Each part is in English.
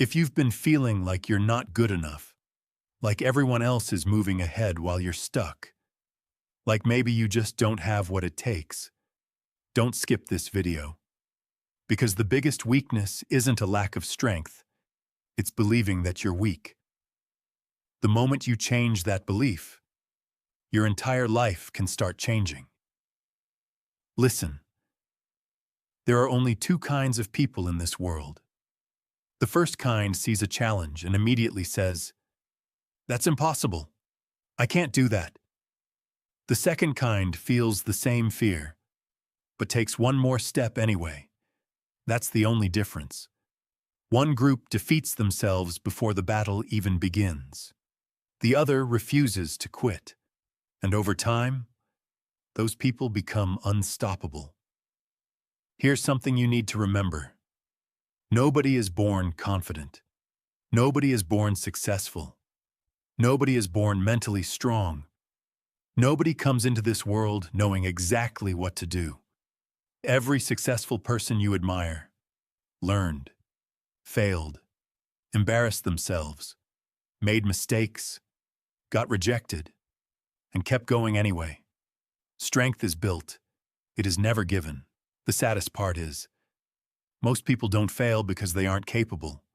If you've been feeling like you're not good enough, like everyone else is moving ahead while you're stuck, like maybe you just don't have what it takes, don't skip this video. Because the biggest weakness isn't a lack of strength, it's believing that you're weak. The moment you change that belief, your entire life can start changing. Listen, there are only two kinds of people in this world. The first kind sees a challenge and immediately says, "That's impossible. I can't do that." The second kind feels the same fear, but takes one more step anyway. That's the only difference. One group defeats themselves before the battle even begins. The other refuses to quit. And over time, those people become unstoppable. Here's something you need to remember. Nobody is born confident. Nobody is born successful. Nobody is born mentally strong. Nobody comes into this world knowing exactly what to do. Every successful person you admire learned, failed, embarrassed themselves, made mistakes, got rejected, and kept going anyway. Strength is built. It is never given. The saddest part is, most people don't fail because they aren't capable.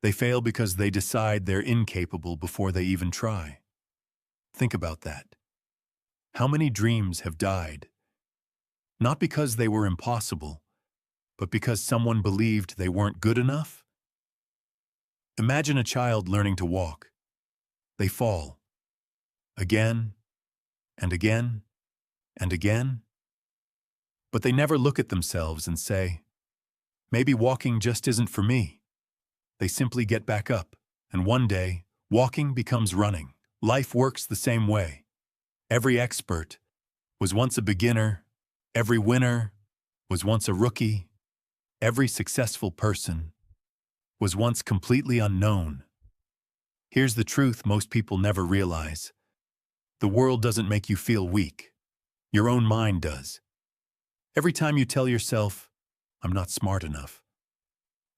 They fail because they decide they're incapable before they even try. Think about that. How many dreams have died? Not because they were impossible, but because someone believed they weren't good enough? Imagine a child learning to walk. They fall. Again, and again, and again. But they never look at themselves and say, "Maybe walking just isn't for me." They simply get back up, and one day, walking becomes running. Life works the same way. Every expert was once a beginner. Every winner was once a rookie. Every successful person was once completely unknown. Here's the truth most people never realize. The world doesn't make you feel weak. Your own mind does. Every time you tell yourself, "I'm not smart enough.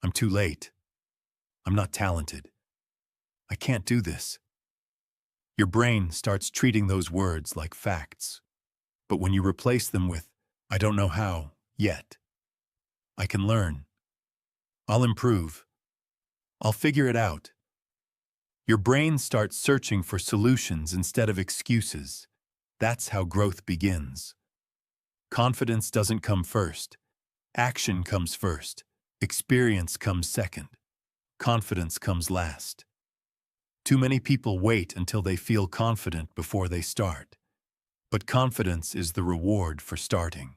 I'm too late. I'm not talented. I can't do this," your brain starts treating those words like facts. But when you replace them with, "I don't know how yet. I can learn. I'll improve. I'll figure it out," your brain starts searching for solutions instead of excuses. That's how growth begins. Confidence doesn't come first. Action comes first. Experience comes second. Confidence comes last. Too many people wait until they feel confident before they start. But confidence is the reward for starting,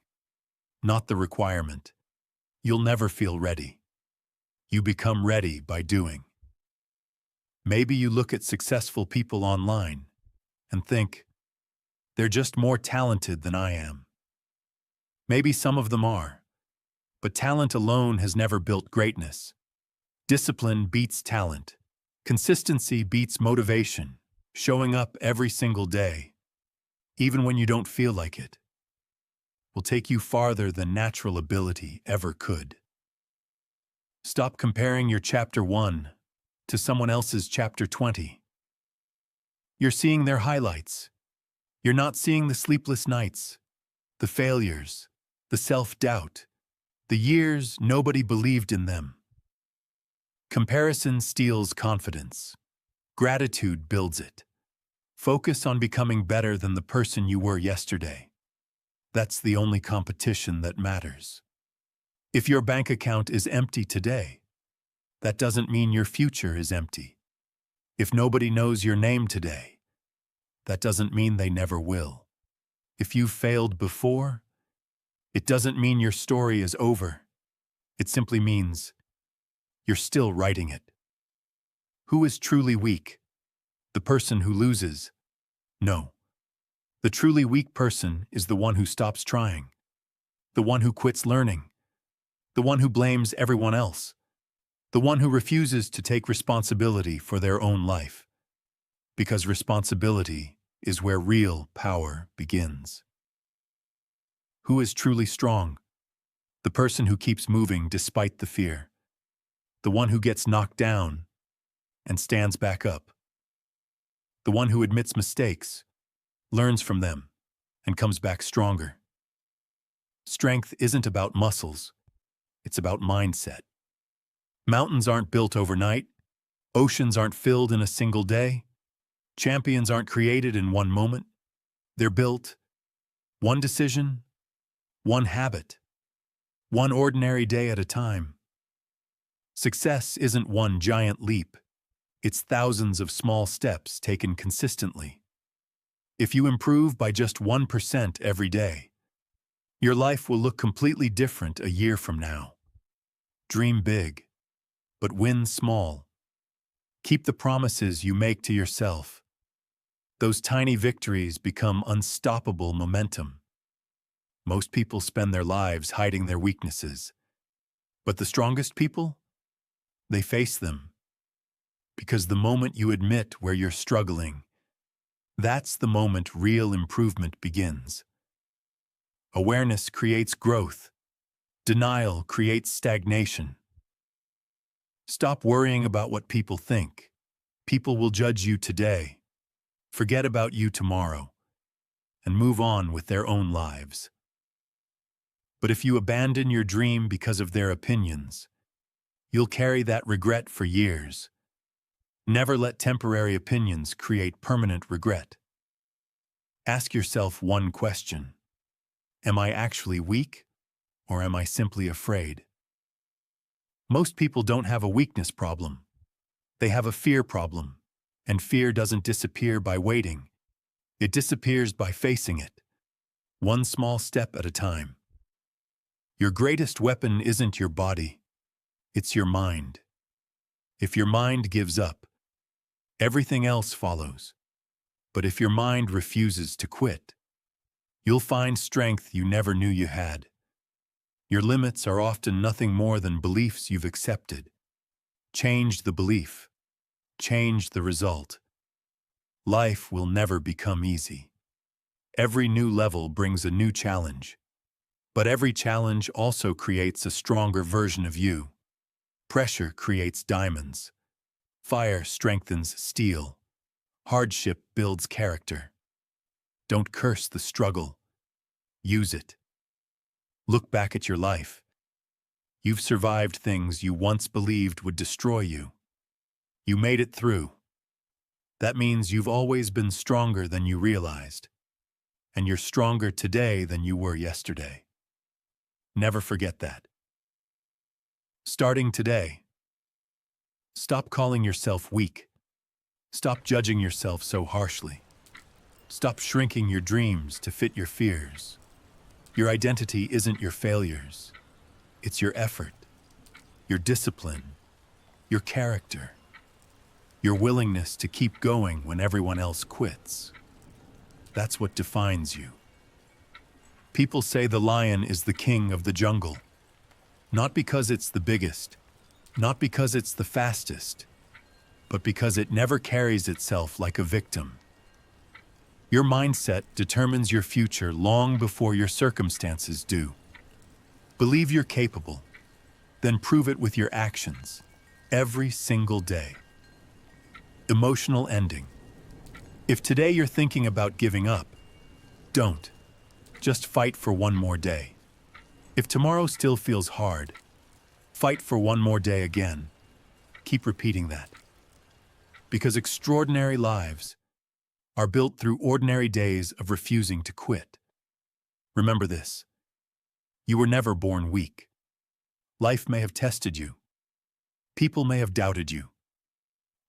not the requirement. You'll never feel ready. You become ready by doing. Maybe you look at successful people online and think, "They're just more talented than I am." Maybe some of them are, but talent alone has never built greatness. Discipline beats talent. Consistency beats motivation. Showing up every single day, even when you don't feel like it, will take you farther than natural ability ever could. Stop comparing your chapter 1 to someone else's chapter 20. You're seeing their highlights. You're not seeing the sleepless nights, the failures, the self-doubt, the years nobody believed in them. Comparison steals confidence. Gratitude builds it. Focus on becoming better than the person you were yesterday. That's the only competition that matters. If your bank account is empty today, that doesn't mean your future is empty. If nobody knows your name today, that doesn't mean they never will. If you've failed before, it doesn't mean your story is over. It simply means you're still writing it. Who is truly weak? The person who loses? No. The truly weak person is the one who stops trying, the one who quits learning, the one who blames everyone else, the one who refuses to take responsibility for their own life. Because responsibility is where real power begins. Who is truly strong? The person who keeps moving despite the fear. The one who gets knocked down and stands back up. The one who admits mistakes, learns from them, and comes back stronger. Strength isn't about muscles, it's about mindset. Mountains aren't built overnight. Oceans aren't filled in a single day. Champions aren't created in one moment. They're built one decision, one habit, one ordinary day at a time. Success isn't one giant leap. It's thousands of small steps taken consistently. If you improve by just 1% every day, your life will look completely different a year from now. Dream big, but win small. Keep the promises you make to yourself. Those tiny victories become unstoppable momentum. Most people spend their lives hiding their weaknesses. But the strongest people? They face them. Because the moment you admit where you're struggling, that's the moment real improvement begins. Awareness creates growth. Denial creates stagnation. Stop worrying about what people think. People will judge you today. Forget about you tomorrow, and move on with their own lives. But if you abandon your dream because of their opinions, you'll carry that regret for years. Never let temporary opinions create permanent regret. Ask yourself one question. Am I actually weak, or am I simply afraid? Most people don't have a weakness problem. They have a fear problem, and fear doesn't disappear by waiting. It disappears by facing it, one small step at a time. Your greatest weapon isn't your body, it's your mind. If your mind gives up, everything else follows. But if your mind refuses to quit, you'll find strength you never knew you had. Your limits are often nothing more than beliefs you've accepted. Change the belief. Change the result. Life will never become easy. Every new level brings a new challenge. But every challenge also creates a stronger version of you. Pressure creates diamonds. Fire strengthens steel. Hardship builds character. Don't curse the struggle. Use it. Look back at your life. You've survived things you once believed would destroy you. You made it through. That means you've always been stronger than you realized. And you're stronger today than you were yesterday. Never forget that. Starting today, stop calling yourself weak. Stop judging yourself so harshly. Stop shrinking your dreams to fit your fears. Your identity isn't your failures. It's your effort, your discipline, your character, your willingness to keep going when everyone else quits. That's what defines you. People say the lion is the king of the jungle. Not because it's the biggest, not because it's the fastest, but because it never carries itself like a victim. Your mindset determines your future long before your circumstances do. Believe you're capable, then prove it with your actions, every single day. Emotional ending. If today you're thinking about giving up, don't. Just fight for one more day. If tomorrow still feels hard, fight for one more day again. Keep repeating that. Because extraordinary lives are built through ordinary days of refusing to quit. Remember this. You were never born weak. Life may have tested you. People may have doubted you.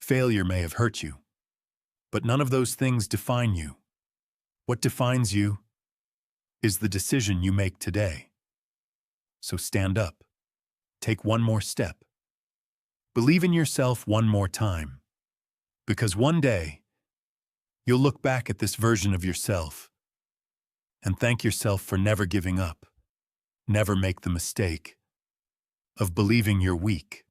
Failure may have hurt you. But none of those things define you. What defines you is the decision you make today. So stand up. Take one more step. Believe in yourself one more time. Because one day, you'll look back at this version of yourself and thank yourself for never giving up. Never make the mistake of believing you're weak.